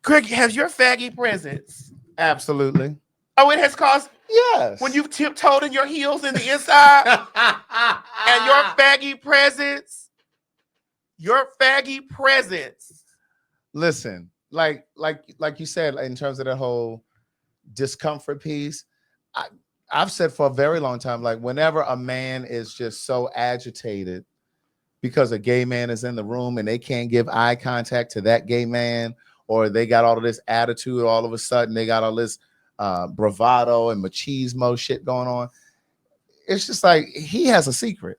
Craig, has your faggy presence? Absolutely. Oh, it has caused Yes. when you've tiptoed in your heels in the inside and your faggy presence. Listen, like you said, in terms of that whole discomfort piece, I, I've said for a very long time, like whenever a man is just so agitated because a gay man is in the room and they can't give eye contact to that gay man, or they got all of this attitude, all of a sudden they got all this bravado and machismo shit going on. It's just like he has a secret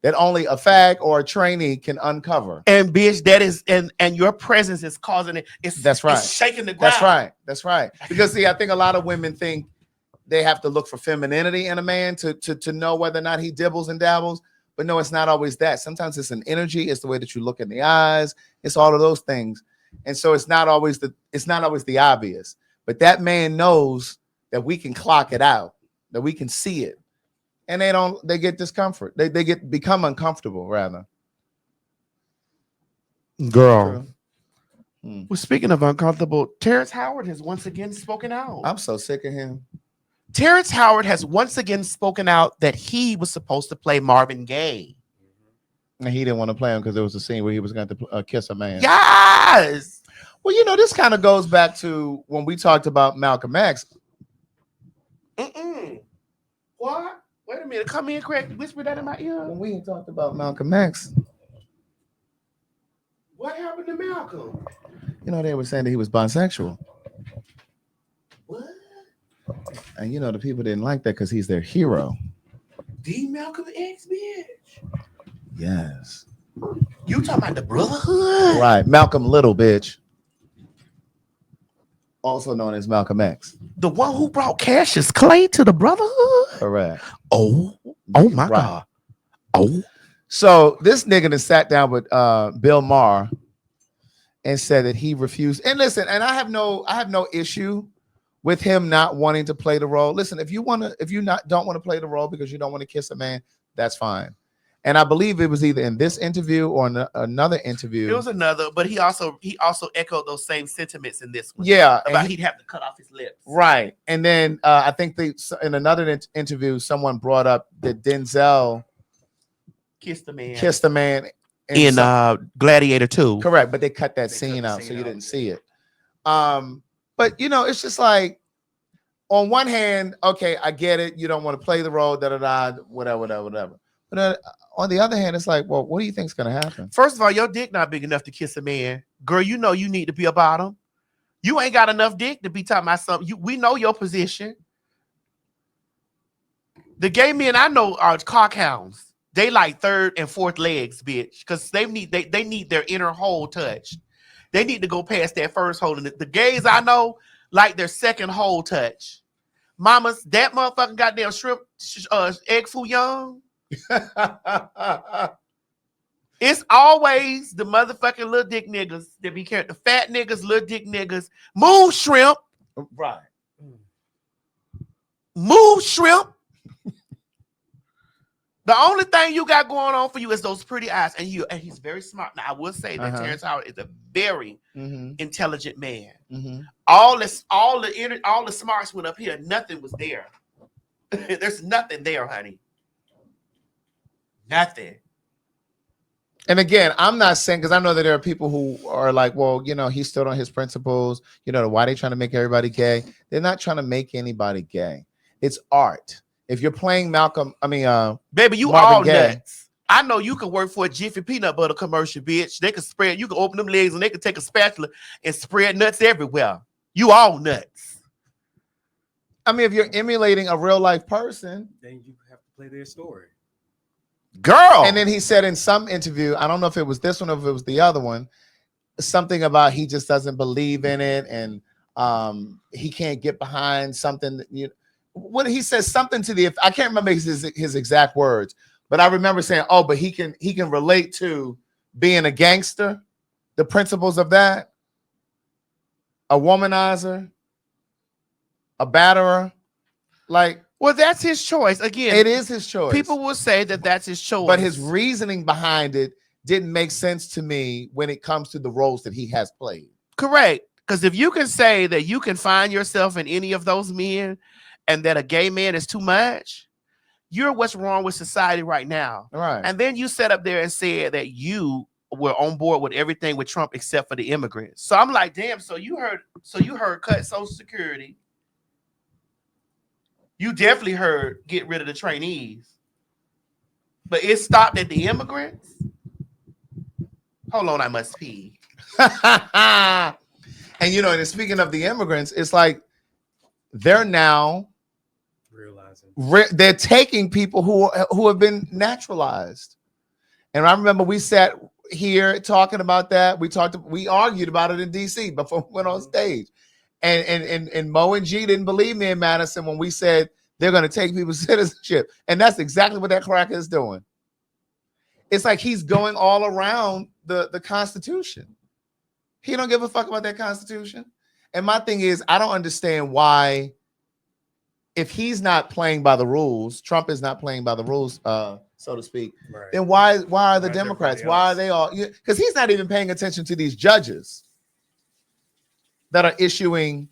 that only a fag or a trainee can uncover. And bitch, that is and your presence is causing it. That's right. It's shaking the ground. That's right. That's right. Because see, I think a lot of women think they have to look for femininity in a man to know whether or not he dibbles and dabbles. But no, it's not always that. Sometimes it's an energy. It's the way that you look in the eyes. It's all of those things. And so it's not always the obvious. But that man knows that we can clock it out, that we can see it. And they get discomfort. They become uncomfortable rather. Girl. Well, speaking of uncomfortable, Terrence Howard has once again spoken out. I'm so sick of him. Terrence Howard has once again spoken out that he was supposed to play Marvin Gaye. And he didn't want to play him because there was a scene where he was going to kiss a man. Yes. Well, you know, this kind of goes back to when we talked about Malcolm X. What? Wait a minute. Come in, Craig. Whisper that in my ear. When we talked about Malcolm X. What happened to Malcolm? You know, they were saying that he was bisexual. What? And you know, the people didn't like that because he's their hero. The Malcolm X, bitch. Yes. You talking about the Brotherhood? Right. Malcolm Little, bitch. Also known as Malcolm X. The one who brought Cassius Clay to the Brotherhood? Correct. Oh my God. Oh. So this nigga that sat down with Bill Maher and said that he refused. And listen, and I have no issue with him not wanting to play the role. Listen, if you don't want to play the role because you don't want to kiss a man, that's fine. And I believe it was either in this interview or another interview. It was another, but he also echoed those same sentiments in this one. Yeah, about he'd have to cut off his lips. Right, and then I think in another interview, someone brought up that Denzel kissed the man in Gladiator 2. Correct, but they cut that scene out, so you didn't see it. But you know, it's just like, on one hand, okay, I get it. You don't want to play the role, whatever. But on the other hand, it's like, well, what do you think's gonna happen? First of all, your dick not big enough to kiss a man, girl. You know you need to be a bottom. You ain't got enough dick to be talking about something. We know your position. The gay men I know are cockhounds. They like third and fourth legs, bitch, because they need their inner hole touched. They need to go past that first hole. And the gays I know like their second hole touch. Mamas, that motherfucking goddamn shrimp egg foo young. It's always the motherfucking little dick niggas that be carrying the fat niggas, little dick niggas. Move shrimp. Right. Move shrimp. The only thing you got going on for you is those pretty eyes, and he's very smart. Now I will say that Terrance Howard is a very intelligent man. All the smarts went up here. Nothing was there. There's nothing there, honey. Nothing. And again, I'm not saying, because I know that there are people who are like, well, you know, he stood on his principles. You know, why they trying to make everybody gay? They're not trying to make anybody gay. It's art. If you're playing baby, you Marvin all Gaye, nuts. I know you can work for a Jiffy peanut butter commercial, bitch. They can spread. You can open them legs and they can take a spatula and spread nuts everywhere. You all nuts. I mean, if you're emulating a real life person, then you have to play their story. Girl. And then he said in some interview, I don't know if it was this one or if it was the other one, something about he just doesn't believe in it and he can't get behind something. What he says something to the, I can't remember his exact words, but I remember saying, oh, but he can relate to being a gangster, the principles of that, a womanizer, a batterer, like. Well, that's his choice. Again, it is his choice. People will say that that's his choice. But his reasoning behind it didn't make sense to me when it comes to the roles that he has played. Correct. Because if you can say that you can find yourself in any of those men and that a gay man is too much, you're what's wrong with society right now. Right. And then you sat up there and said that you were on board with everything with Trump except for the immigrants. So I'm like, damn, so you heard cut Social Security. You definitely heard get rid of the trainees. But it stopped at the immigrants. Hold on, I must pee. And and speaking of the immigrants, it's like they're now realizing they're taking people who have been naturalized. And I remember we sat here talking about that. We argued about it in DC before we went on stage. And Mo and G didn't believe me in Madison when we said they're going to take people's citizenship. And that's exactly what that cracker is doing. It's like he's going all around the Constitution. He don't give a fuck about that Constitution. And my thing is, I don't understand why, if he's not playing by the rules, Trump is not playing by the rules, so to speak, right. then why are the Why is Democrats? everybody Why are else? they all? Because he's not even paying attention to these judges that are issuing.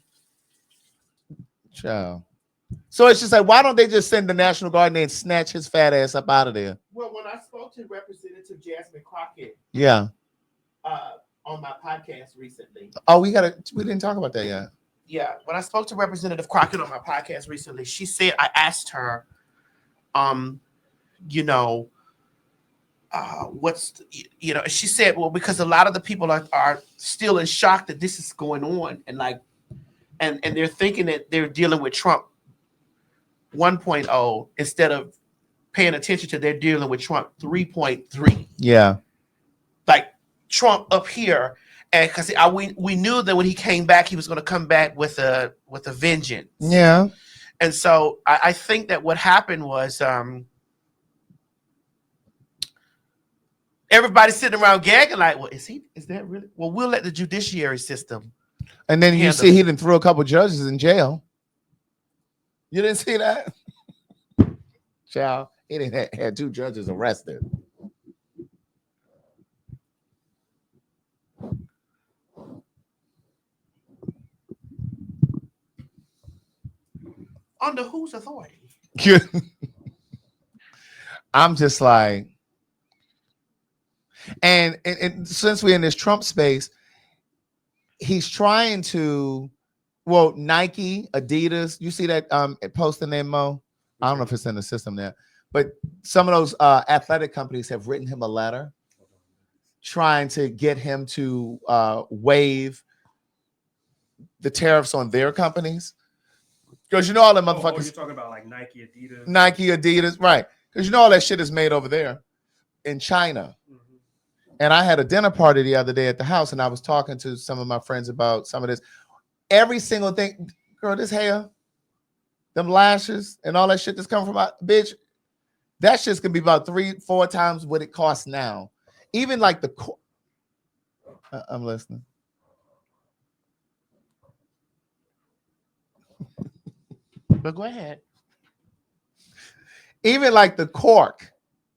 Child. So it's just like, why don't they just send the National Guard and snatch his fat ass up out of there? Well, when I spoke to Representative Jasmine Crockett Yeah. On my podcast recently. Oh, we didn't talk about that yet. Yeah, when I spoke to Representative Crockett on my podcast recently, she said, I asked her, she said, well, because a lot of the people are still in shock that this is going on, and they're thinking that they're dealing with Trump 1.0 instead of paying attention to they're dealing with Trump 3.3. Yeah. Like Trump up here, and because we knew that when he came back, he was going to come back with a vengeance. Yeah. And so I think that what happened was everybody sitting around gagging like, well, is that really? Well, we'll let the judiciary system. And then you handle see it. he didn't throw a couple judges in jail. You didn't see that? Child, he didn't had 2 judges arrested. Under whose authority? I'm just like, and since we're in this Trump space, he's trying to, Nike, Adidas, you see that posting there, Mo? I don't know if it's in the system there, but some of those athletic companies have written him a letter trying to get him to waive the tariffs on their companies. Because all them motherfuckers. You're talking about like Nike, Adidas, right? Because all that shit is made over there in China. Mm-hmm. And I had a dinner party the other day at the house, and I was talking to some of my friends about some of this. Every single thing, girl, this hair, them lashes, and all that shit that's coming from my bitch, that shit's gonna be about 3-4 times what it costs now. Even like I'm listening. But go ahead. Even like the cork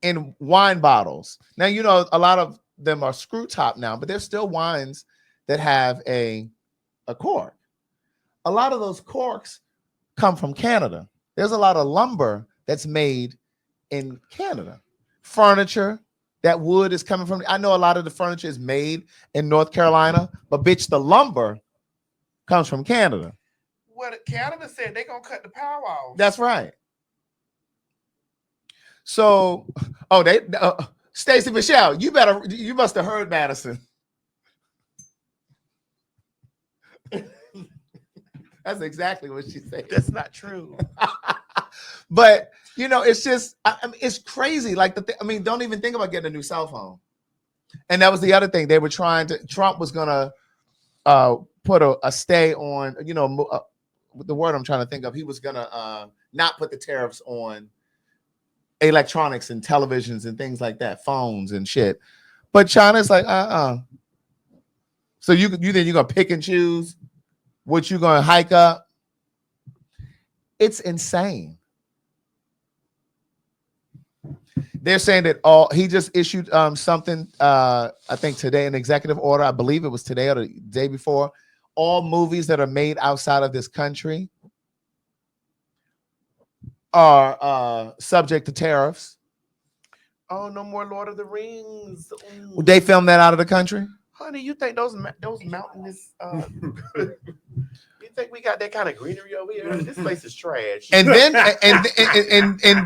in wine bottles. Now, a lot of them are screw top now, but there's still wines that have a cork. A lot of those corks come from Canada. There's a lot of lumber that's made in Canada. Furniture, that wood is coming from. I know a lot of the furniture is made in North Carolina, but bitch, the lumber comes from Canada. Well, Canada said they're going to cut the power off. That's right. So, Stacey Michelle, you must have heard Madison. That's exactly what she said. That's not true. But it's just, it's crazy. Like don't even think about getting a new cell phone. And that was the other thing they were Trump was gonna put a stay on. The word I'm trying to think of. He was gonna not put the tariffs on electronics and televisions and things like that, phones and shit. But China's like, So you think you're gonna pick and choose what you're gonna hike up? It's insane. They're saying that he just issued something, I think today, an executive order. I believe it was today or the day before, all movies that are made outside of this country are subject to tariffs. Oh, no more Lord of the Rings. Ooh. Would they film that out of the country? Honey, you think those mountainous? You think we got that kind of greenery over here? This place is trash. And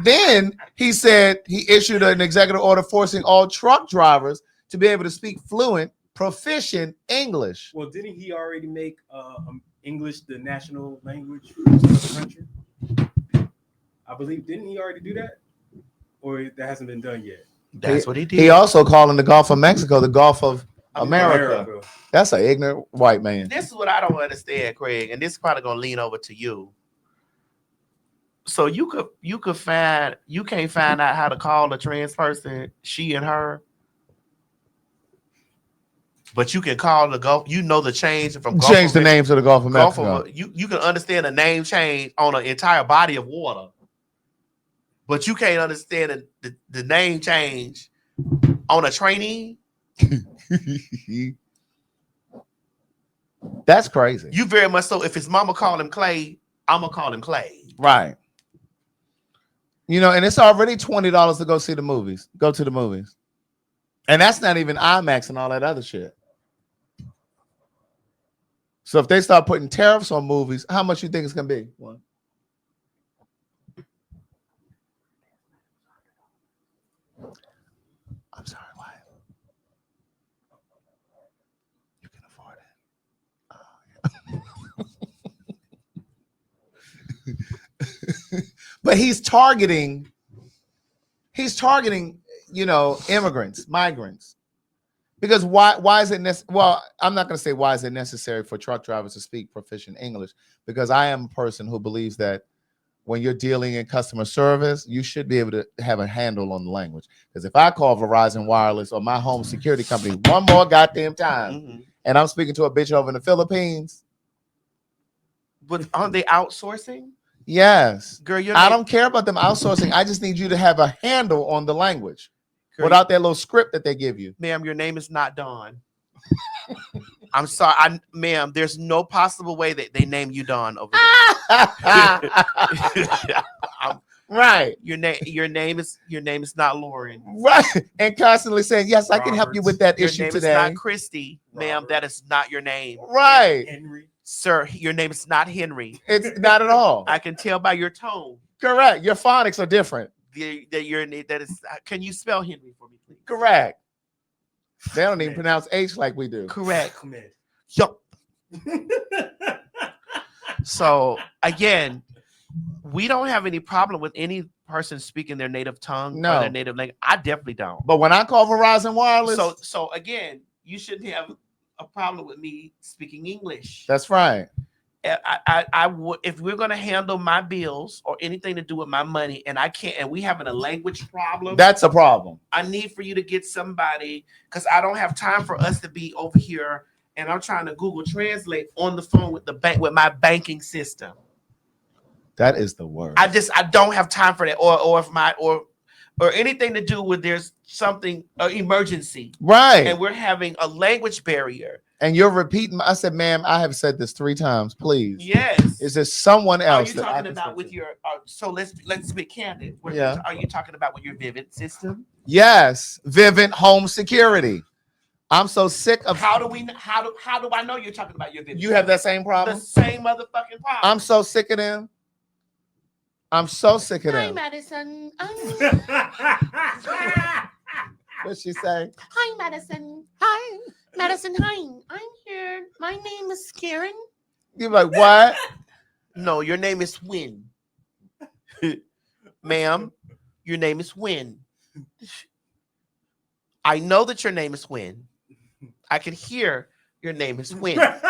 then he said he issued an executive order forcing all truck drivers to be able to speak fluent, proficient English. Well, didn't he already make English the national language of the country? I believe, didn't he already do that? Or that hasn't been done yet? That's what he did. He also calling the Gulf of Mexico the Gulf of America. That's an ignorant white man. This is what I don't understand, Craig, and this is probably gonna lean over to you. So you can't find out how to call a trans person she and her, but you can call the Gulf. You know the change from Gulf Change the name to the Gulf of Mexico. You can understand a name change on an entire body of water, but you can't understand the name change on a trainee. That's crazy. You very much so. If his mama called him Clay, I'm gonna call him Clay. Right. You know, and it's already $20 to go see the movies. Go to the movies. And that's not even IMAX and all that other shit. So if they start putting tariffs on movies, how much you think it's gonna be? One. I'm sorry, why? You can afford it. But he's targeting, you know, immigrants, migrants. Because why is it necessary? Well, I'm not going to say why is it necessary for truck drivers to speak proficient English, because I am a person who believes that when you're dealing in customer service, you should be able to have a handle on the language. Because if I call Verizon Wireless or my home security company one more goddamn time, and I'm speaking to a bitch over in the Philippines. But aren't they outsourcing? Yes. Girl, I don't care about them outsourcing. I just need you to have a handle on the language. Girl, without that little script that they give you. Ma'am, your name is not Dawn. I'm sorry, ma'am. There's no possible way that they name you Dawn over there. Right. Your name is not Lauren. Right. And constantly saying, yes, I can help you with that issue name today. Is not Christy, ma'am. That is not your name. Right. Henry. Sir, your name is not Henry. It's not at all. I can tell by your tone. Correct. Your phonics are different. That is. Can you spell Henry for me, please? Correct. They don't even pronounce H like we do. Correct. Yup. So again, we don't have any problem with any person speaking their native tongue or their native language. I definitely don't. But when I call Verizon Wireless, so again, you shouldn't have a problem with me speaking English. That's right. I would, if we're gonna handle my bills or anything to do with my money, and I can't, and we having a language problem. That's a problem. I need for you to get somebody, because I don't have time for us to be over here and I'm trying to Google Translate on the phone with the bank with my banking system. That is the word. I don't have time for that, or anything to do with there's something emergency, right? And we're having a language barrier. And you're repeating. I said, ma'am, I have said this 3 times. Please. Yes. Is there someone else? Are you talking about with your? So let's be candid. Yeah. Are you talking about with your Vivid system? Yes, Vivid Home Security. I'm so sick of. How do I know you're talking about your Vivid? You have that same problem. The same motherfucking problem. I'm so sick of them. I'm so sick of them. Hi, Madison. What'd she say? Hi, Madison. Hi, Madison. Hi, I'm here. My name is Karen. You're like, what? No, your name is Win. Ma'am, your name is Win. I know that your name is Win. I can hear your name is Win. What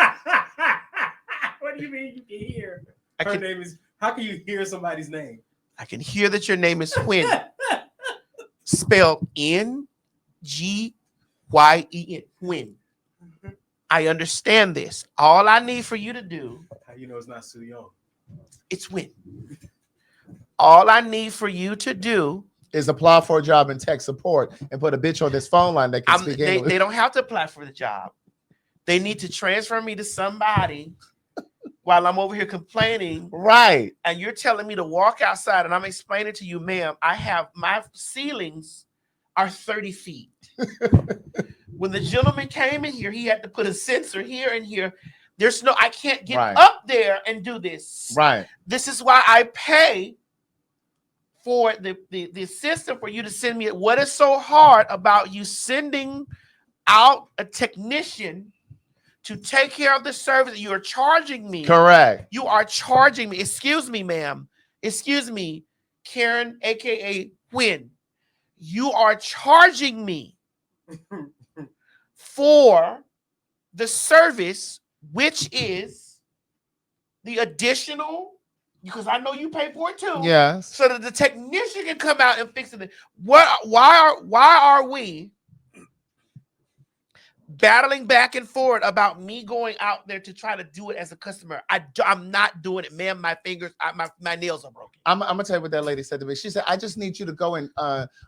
do you mean you can hear? Her name is. How can you hear somebody's name? I can hear that your name is Win. Spelled N-G-Y-E-N. Win. I understand this. All I need for you to do. How you know it's not Soo Young? It's Win. All I need for you to do is apply for a job in tech support and put a bitch on this phone line that can speak English. They don't have to apply for the job. They need to transfer me to somebody while I'm over here complaining. Right. And you're telling me to walk outside, and I'm explaining to you, ma'am, I have my ceilings are 30 feet. When the gentleman came in here, he had to put a sensor here and here. I can't get up there and do this. Right. This is why I pay for the system for you to send me. What is so hard about you sending out a technician to take care of the service? You are charging me. Correct. You are charging me. Excuse me, ma'am. Excuse me, Karen, aka Quinn. You are charging me for the service, which is the additional, because I know you pay for it too. Yes. So that the technician can come out and fix it. Why are we battling back and forth about me going out there to try to do it as a customer? I'm not doing it, ma'am. My fingers, my nails are broken. I'm gonna tell you what that lady said to me. She said, "I just need you to go and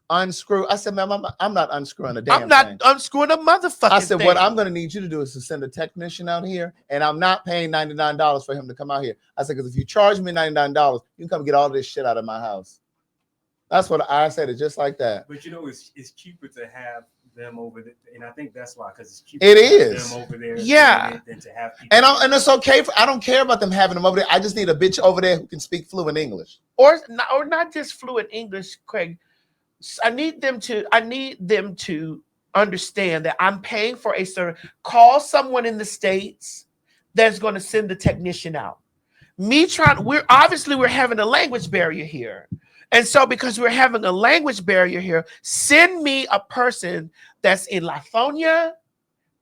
unscrew." I said, "Ma'am, I'm not unscrewing a damn thing. I'm not unscrewing a motherfucking I said, thing. "What I'm gonna need you to do is to send a technician out here, and I'm not paying $99 for him to come out here." I said, "Because if you charge me $99, you can come get all this shit out of my house." That's what I said. It just like that. But it's cheaper to have them over there, and I think that's why, because it's cheaper. It to have is them over there, Yeah. than to have people. And it's okay. I don't care about them having them over there. I just need a bitch over there who can speak fluent English. Or not just fluent English, Craig. I need them to understand that I'm paying for a service. Call someone in the States that's going to send the technician out. We're having a language barrier here. And so because we're having a language barrier here, send me a person that's in Lithonia,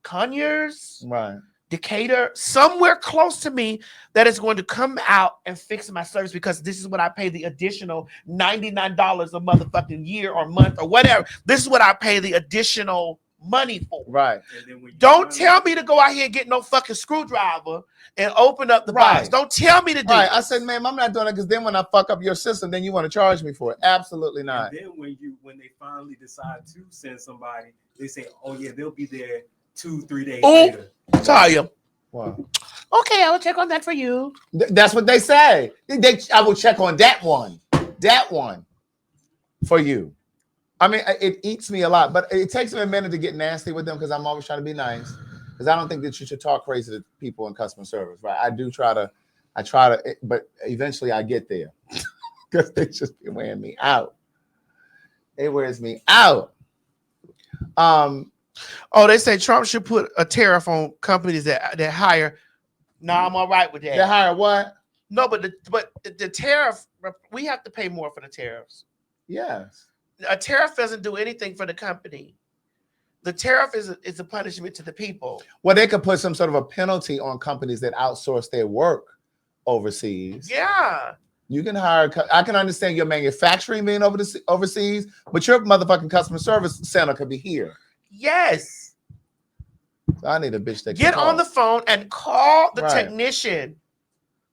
Conyers, Right. Decatur, somewhere close to me that is going to come out and fix my service, because this is what I pay the additional $99 a motherfucking year or month or whatever. This is what I pay the additional money for. Right. Don't tell me to go out here and get no fucking screwdriver and open up the box. Don't tell me to do it. I said, "Ma'am, I'm not doing it, because then when I fuck up your system, then you want to charge me for it." Absolutely not. And then when they finally decide to send somebody, they say, "Oh yeah, they'll be there 2-3 days later." Talia. Wow. Okay, I will check on that for you. That's what they say. I will check on that one for you. I mean, it eats me a lot, but it takes me a minute to get nasty with them, because I'm always trying to be nice. Because I don't think that you should talk crazy to people in customer service, right? I try to, but eventually I get there, because they just be wearing me out. It wears me out. They say Trump should put a tariff on companies that hire. No, I'm all right with that. They hire what? No, but the tariff, we have to pay more for the tariffs. Yes. A tariff doesn't do anything for the company. The tariff is a punishment to the people. Well, they could put some sort of a penalty on companies that outsource their work overseas. Yeah. You can hire. I can understand your manufacturing being overseas, but your motherfucking customer service center could be here. Yes. So I need a bitch that get on the phone and call the Right. technician.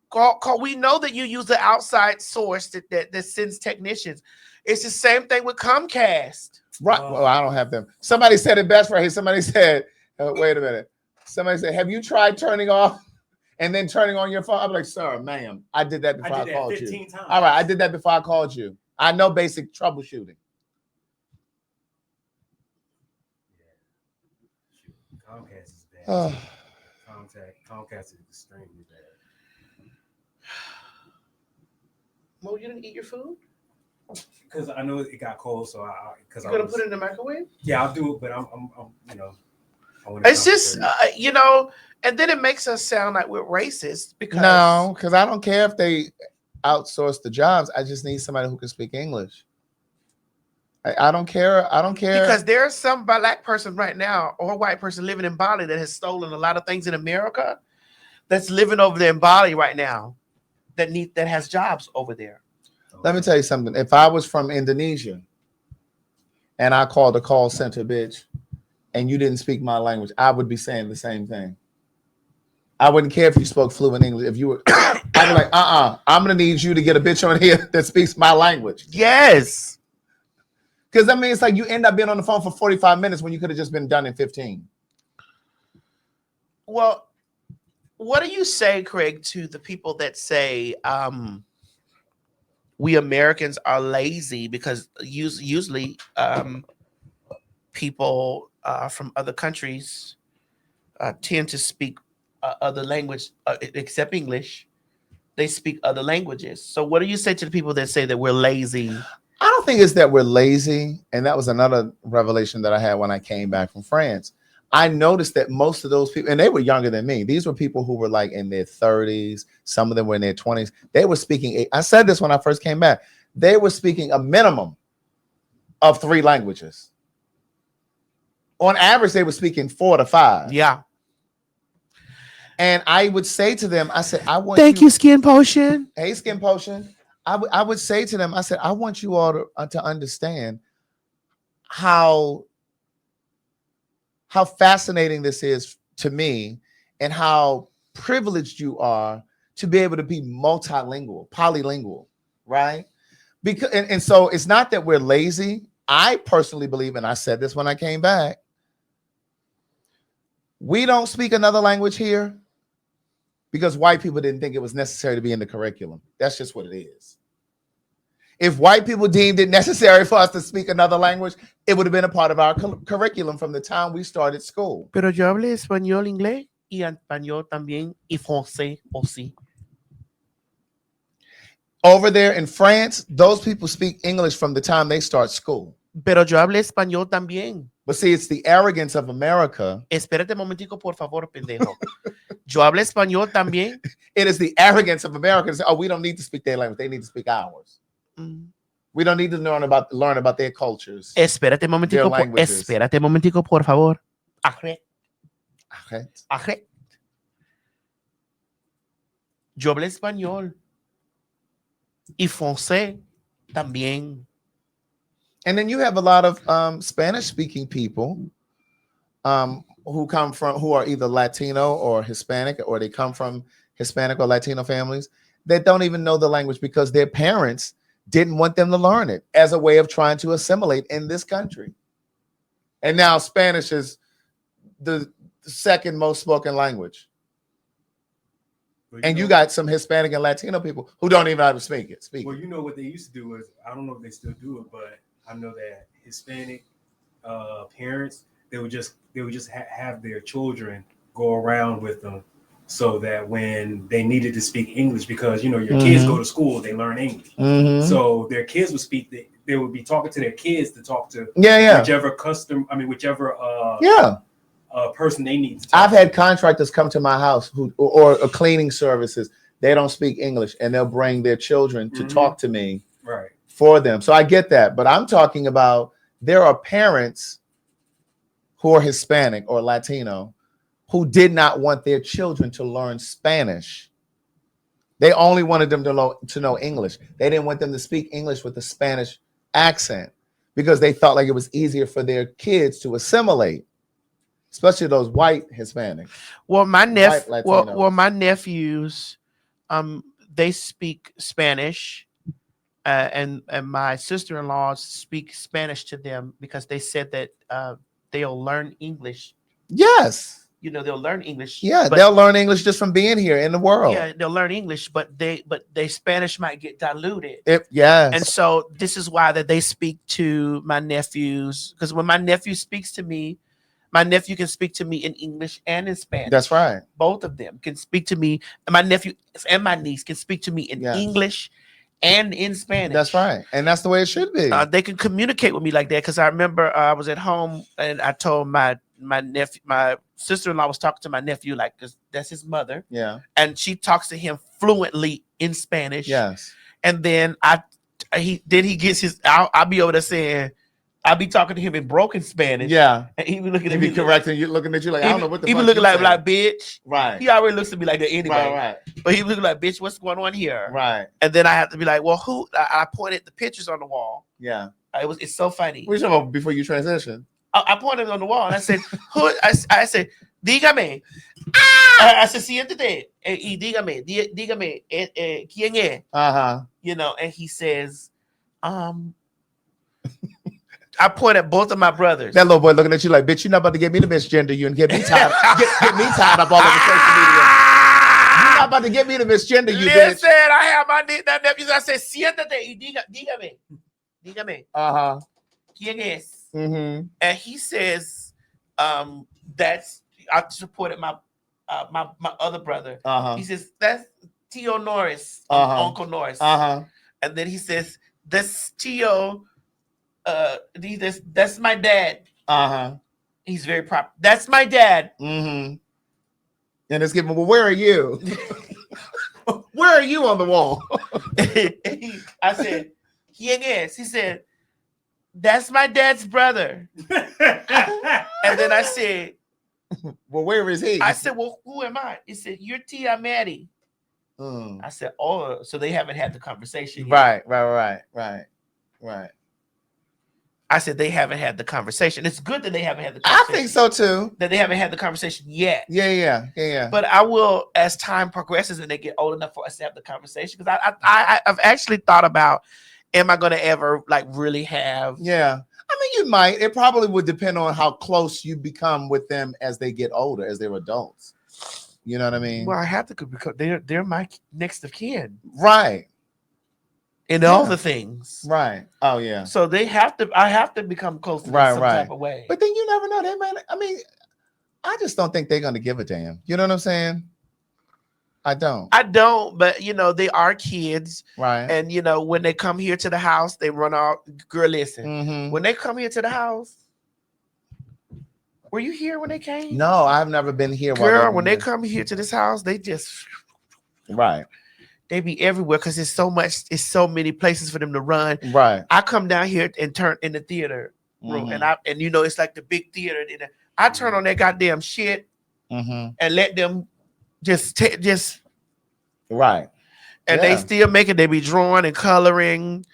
Call. We know that you use the outside source that sends technicians. It's the same thing with Comcast. Right. Well, I don't have them. Somebody said it best right here. Somebody said, wait a minute. Somebody said, "Have you tried turning off and then turning on your phone?" I'm like, "Sir, ma'am, I did that before I called 15 you." times. All right, I did that before I called you. I know basic troubleshooting. Comcast is bad. Comcast is extremely bad. Mo, you didn't eat your food? Because I know it got cold, so You're gonna put it in the microwave? Yeah, I'll do it, but I'm It's just and then it makes us sound like we're racist because No, because I don't care if they outsource the jobs. I just need somebody who can speak English. I don't care. I don't care. Because there's some black person right now or a white person living in Bali that has stolen a lot of things in America that's living over there in Bali right now that has jobs over there. Let me tell you something. If I was from Indonesia and I called a call center, bitch, and you didn't speak my language, I would be saying the same thing. I wouldn't care if you spoke fluent English. If you were, I'd be like, I'm gonna need you to get a bitch on here that speaks my language. Yes. Because I mean, it's like you end up being on the phone for 45 minutes when you could have just been done in 15. Well, what do you say, Craig, to the people that say we Americans are lazy because usually people from other countries tend to speak other language except English. They speak other languages. So, what do you say to the people that say that we're lazy? I don't think it's that we're lazy. And that was another revelation that I had when I came back from France. I noticed that most of those people, and they were younger than me, these were people who were like in their 30s, some of them were in their 20s. They were speaking, I said this when I first came back, they were speaking a minimum of 3 languages. On average, they were speaking 4 to 5. Yeah. And I would say to them, I said, I want Thank you, Skin Potion. Hey, Skin Potion. I would say to them, I said, I want you all to understand how fascinating this is to me and how privileged you are to be able to be multilingual, polylingual, right? Because and so it's not that we're lazy. I personally believe, and I said this when I came back, we don't speak another language here because white people didn't think it was necessary to be in the curriculum. That's just what it is. If white people deemed it necessary for us to speak another language, it would have been a part of our curriculum from the time we started school. Pero yo hablé español, inglés y español también y français aussi. Over there in France, those people speak English from the time they start school. Pero yo hablé español también. But see, it's the arrogance of America. Espérate un momentico, por favor, pendejo. Yo hablé español también. It is the arrogance of Americans. Oh, we don't need to speak their language. They need to speak ours. We don't need to learn about their cultures. Espérate un momentico, espérate un momentico, por favor. Ajé. Yo hablé español y français también. And then you have a lot of Spanish-speaking people who are either Latino or Hispanic, or they come from Hispanic or Latino families that don't even know the language because their parents didn't want them to learn it as a way of trying to assimilate in this country. And now Spanish is the second most spoken language. And you got some Hispanic and Latino people who don't even know how to speak it. Well, you know what they used to do is, I don't know if they still do it, but I know that Hispanic parents, they would just have their children go around with them, so that when they needed to speak English, because your kids go to school, they learn English. So their kids would speak. They would be talking to their kids to talk to whichever person they need to talk I've had contractors come to my house or cleaning services. They don't speak English, and they'll bring their children to talk to me for them. So I get that, but I'm talking about there are parents who are Hispanic or Latino who did not want their children to learn Spanish. They only wanted them to know English. They didn't want them to speak English with a Spanish accent because they felt like it was easier for their kids to assimilate, especially those white Hispanics. Well, my nephews, they speak Spanish, and my sister-in-law speak Spanish to them because they said that they'll learn English. Yes. They'll learn English. Yeah, they'll learn English just from being here in the world. Yeah, they'll learn English, but their Spanish might get diluted. Yes. And so this is why that they speak to my nephews, because when my nephew speaks to me, my nephew can speak to me in English and in Spanish. That's right. Both of them can speak to me, and my nephew and my niece can speak to me in English and in Spanish. That's right. And that's the way it should be. They can communicate with me like that, because I remember I was at home and I told my nephew, my sister-in-law was talking to my nephew, like, because that's his mother. Yeah. And she talks to him fluently in Spanish. Yes. And then he gets his, I'll be over there saying, I'll be talking to him in broken Spanish. Yeah. And he be looking at me, correcting you, looking at you like, I don't know what the fuck. He be looking like bitch. Right. He already looks at me like that anyway. Right. But he looking like, bitch, what's going on here? Right. And then I have to be like, well, who? I pointed the pictures on the wall. Yeah. It's so funny. What are you talking about before you transition? I pointed on the wall and I said, who? I said, dígame. I said, siéntate y dígame, ¿quién es? Uh-huh. And he says, I point at both of my brothers. That little boy looking at you like, bitch, you're not about to get me to misgender you and get me tied, get me tied up all over social media. You're not about to get me to misgender you, bitch. Listen, I have my nephews. I said, siéntate y dígame. Uh-huh. ¿Quién es? Mm-hmm. And he says, that's, I supported my other brother. Uh-huh. He says, that's Tio Norris, Uncle Norris. Uh-huh. And then he says, that's Tio, that's my dad. Uh-huh. He's very proper. That's my dad. Mm-hmm. And it's giving, well, where are you? Where are you on the wall? I said, ¿Quién es? He said, that's my dad's brother. And then I said, well, where is he? I said, well, who am I? He said, you're Tia Maddie. I said, oh, so they haven't had the conversation yet. Right. I said, they haven't had the conversation. It's good that they haven't had the conversation. I think so too. That they haven't had the conversation yet. Yeah. But I will, as time progresses and they get old enough for us to have the conversation, because I've actually thought about, am I going to ever like really have? Yeah. I mean, you might. It probably would depend on how close you become with them as they get older, as they're adults. You know what I mean? Well, I have to, because they're my next of kin. Right. In all the things. Right. Oh, yeah. So I have to become close to them some type of way. But then you never know. They might, I mean, I just don't think they're going to give a damn. You know what I'm saying? I don't, but they are kids. Right. And when they come here to the house, they run out. Girl, listen. Mm-hmm. When they come here to the house, were you here when they came? No, I've never been here. Girl, when they come here to this house, they just they be everywhere because it's so many places for them to run. Right. I come down here and turn in the theater room, and it's like the big theater. I turn on that goddamn shit and let them just right. And they still make it. They be drawing and coloring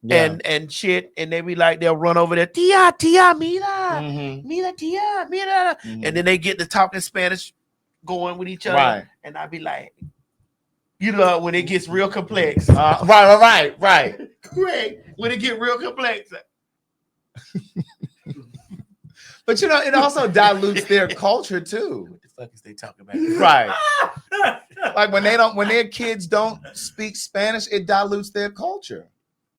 and shit, and they be like, they'll run over there, tia, mira, mira, tia, mira, and then they get to talking Spanish, going with each other, right. And I be like, when it gets real complex, right. Great, when it get real complex. But it also dilutes their culture too. What the fuck is they talking about? Right. Like when their kids don't speak Spanish, it dilutes their culture.